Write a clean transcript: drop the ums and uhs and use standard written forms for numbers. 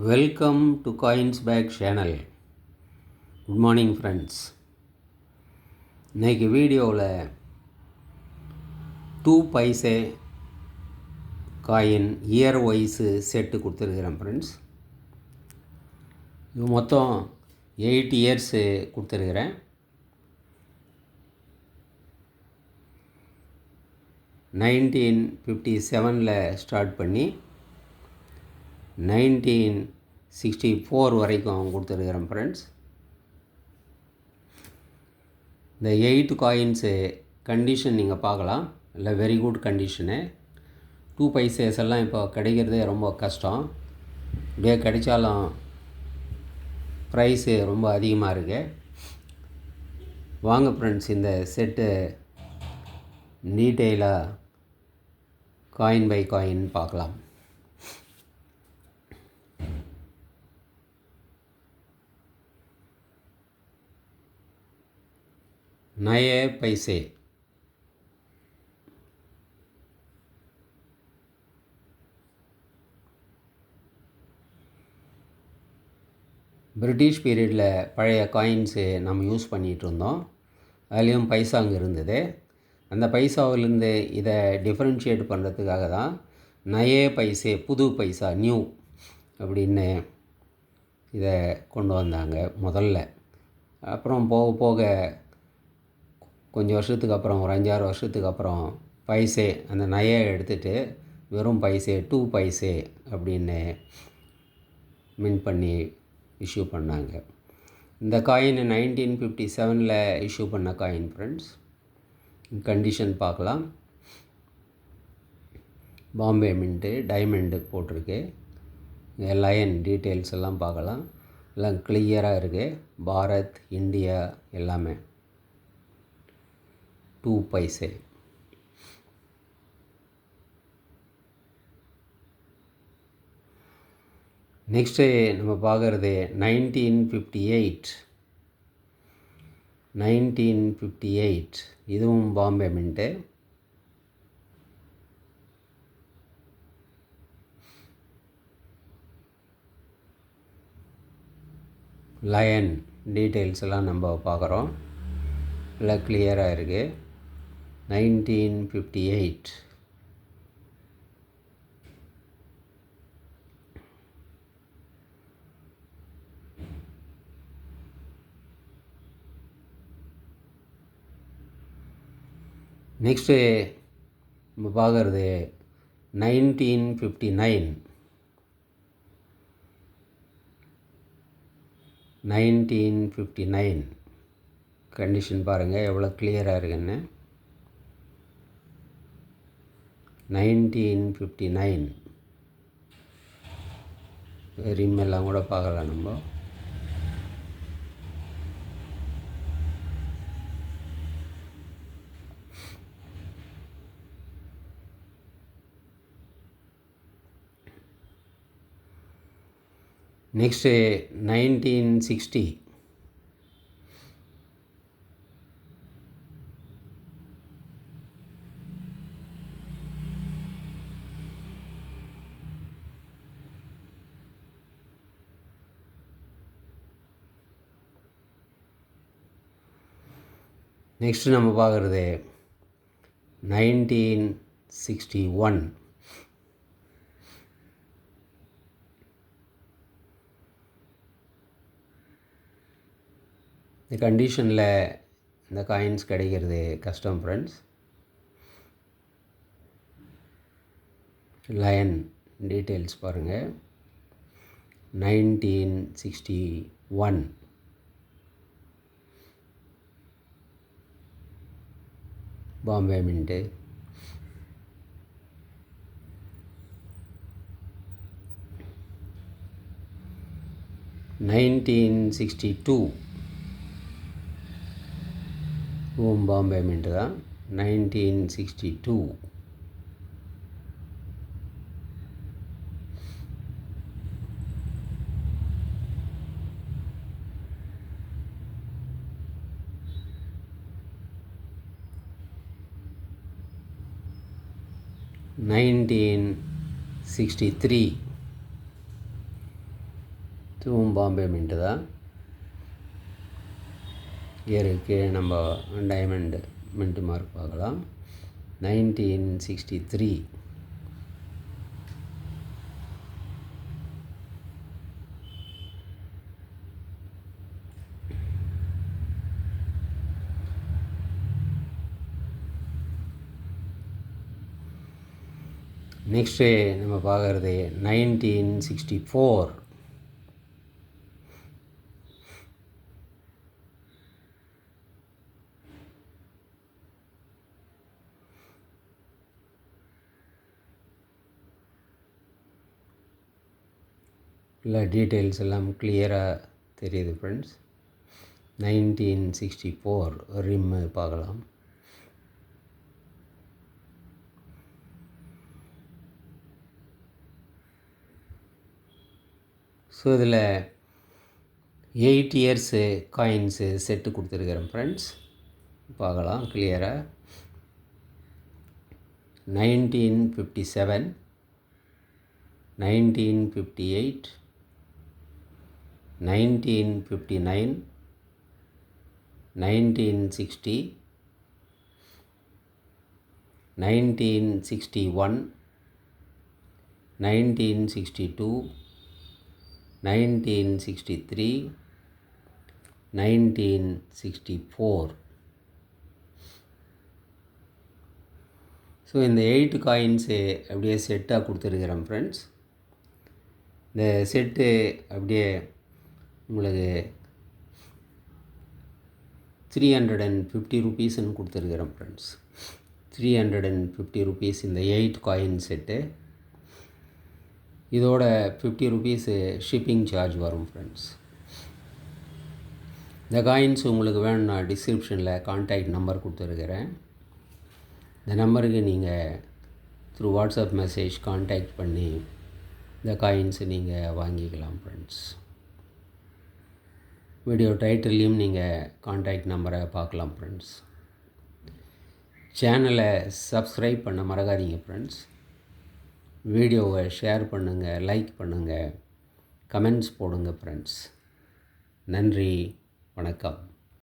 Welcome to coins back channel. Good morning friends. இன்றைக்கி வீடியோவில் 2 பைசே காயின் இயர் வைஸு செட்டு கொடுத்துருக்குறேன் ஃப்ரெண்ட்ஸ். இது மொத்தம் 8 இயர்ஸு கொடுத்துருக்குறேன். நைன்டீன் 1957 ஸ்டார்ட் பண்ணி 1964 வரைக்கும் கொடுத்துருக்குறேன் ஃப்ரெண்ட்ஸ். இந்த 8 காயின்ஸு கண்டிஷன் நீங்கள் பார்க்கலாம், இல்லை வெரி குட் கண்டிஷனு. 2 பைசேஸ் எல்லாம் இப்போ கிடைக்கிறதே ரொம்ப கஷ்டம். இப்படியே கிடைச்சாலும் ப்ரைஸு ரொம்ப அதிகமாக இருக்குது. வாங்க ஃப்ரெண்ட்ஸ், இந்த செட்டு டீட்டெயிலாக காயின் பை காயின் பார்க்கலாம். நயே பைசே பிரிட்டிஷ் பீரியடில் பழைய காயின்ஸு நம்ம யூஸ் பண்ணிகிட்டு இருந்தோம். அதுலேயும் பைசாங்க இருந்தது. அந்த பைசாவிலேருந்து இதை டிஃப்ரென்ஷியேட் பண்ணுறதுக்காக தான் நயே பைசே, புது பைசா, நியூ அப்படின்னு இதை கொண்டு வந்தாங்க முதல்ல. அப்புறம் போக போக கொஞ்சம் வருஷத்துக்கு அப்புறம், ஒரு 5-6 வருஷத்துக்கு அப்புறம் பைசே, அந்த நயை எடுத்துகிட்டு வெறும் பைசே, 2 பைசே அப்படின்னு மின் பண்ணி இஷ்யூ பண்ணாங்க. இந்த காயின் 1957 இஷ்யூ பண்ண காயின் ஃப்ரெண்ட்ஸ். கண்டிஷன் பார்க்கலாம். பாம்பே மின்ட்டு, டைமண்டு போட்டிருக்கு. லயன் டீட்டெயில்ஸ் எல்லாம் பார்க்கலாம். எல்லாம் கிளியராக இருக்குது. பாரத், இந்தியா எல்லாமே. 2 பைசே. நெக்ஸ்ட்டு நம்ம பார்க்குறது 1958. இதுவும் பாம்பே மின்ட்டு. லயன் டீட்டெயில்ஸ் எல்லாம் நம்ம பார்க்குறோம். எல்லாம் கிளியராக இருக்குது. 1958. நெக்ஸ்ட்டு நம்ம பார்க்குறது 1959. கண்டிஷன் பாருங்கள் எவ்வளோ கிளியராக இருக்குன்னு. 1959 ரிம்மெல்லாம் கூட பார்க்கலாம் நம்ம. நெக்ஸ்ட்டு 1960. நெக்ஸ்ட்டு நம்ம பார்க்குறது 1961. இந்த கண்டிஷனில் இந்த காயின்ஸ் கிடைக்கிறது கஷ்டம் ஃப்ரெண்ட்ஸ். லயன் டீட்டெயில்ஸ் பாருங்கள். 1961. பாம்பே மின்ட்டு. (1962) பாம்பே மின்ட்டு தான். 1962. (1963) இதுவும் பாம்பே மின்ட்டு தான். இயருக்கு நம்ம டைமண்ட் மின்ட் மார்க் பார்க்கலாம். 1963. நெக்ஸ்ட்டு நம்ம பார்க்குறது 1964. இல்லை டீட்டெயில்ஸ் எல்லாம் கிளியராக தெரியுது ஃப்ரெண்ட்ஸ். 1964 ரிம்மு பார்க்கலாம். ஸோ இதில் 8 இயர்ஸு காயின்ஸு செட்டு கொடுத்துருக்குறேன் ஃப்ரெண்ட்ஸ், பார்க்கலாம் கிளியராக. 1957, 1958, 1959, 1960, 1961, 1962, 1963, 1964. ஸோ இந்த 8 காயின்ஸு அப்படியே செட்டாக கொடுத்துருக்குறேன் ஃப்ரெண்ட்ஸ். இந்த செட்டு அப்படியே உங்களுக்கு 350 ருபீஸ்ன்னு கொடுத்துருக்குறேன் ஃப்ரெண்ட்ஸ். 350 ருபீஸ் இந்த 8 காயின் செட்டு. இதோட 50 ருபீஸு ஷிப்பிங் சார்ஜ் வரும் ஃப்ரெண்ட்ஸ். இந்த காயின்ஸ் உங்களுக்கு வேணும்னா டிஸ்கிரிப்ஷனில் கான்டாக்ட் நம்பர் கொடுத்துருக்குறேன். இந்த நம்பருக்கு நீங்கள் த்ரூ வாட்ஸ்அப் மெசேஜ் கான்டாக்ட் பண்ணி இந்த காயின்ஸை நீங்கள் வாங்கிக்கலாம் ஃப்ரெண்ட்ஸ். வீடியோ டைட்டில்லையும் நீங்கள் கான்டாக்ட் நம்பரை பார்க்கலாம் ஃப்ரெண்ட்ஸ். சேனலை சப்ஸ்கிரைப் பண்ண மறக்காதீங்க ஃப்ரெண்ட்ஸ். வீடியோவை ஷேர் பண்ணுங்கள், லைக் பண்ணுங்கள், கமெண்ட்ஸ் போடுங்க ஃப்ரெண்ட்ஸ். நன்றி, வணக்கம்.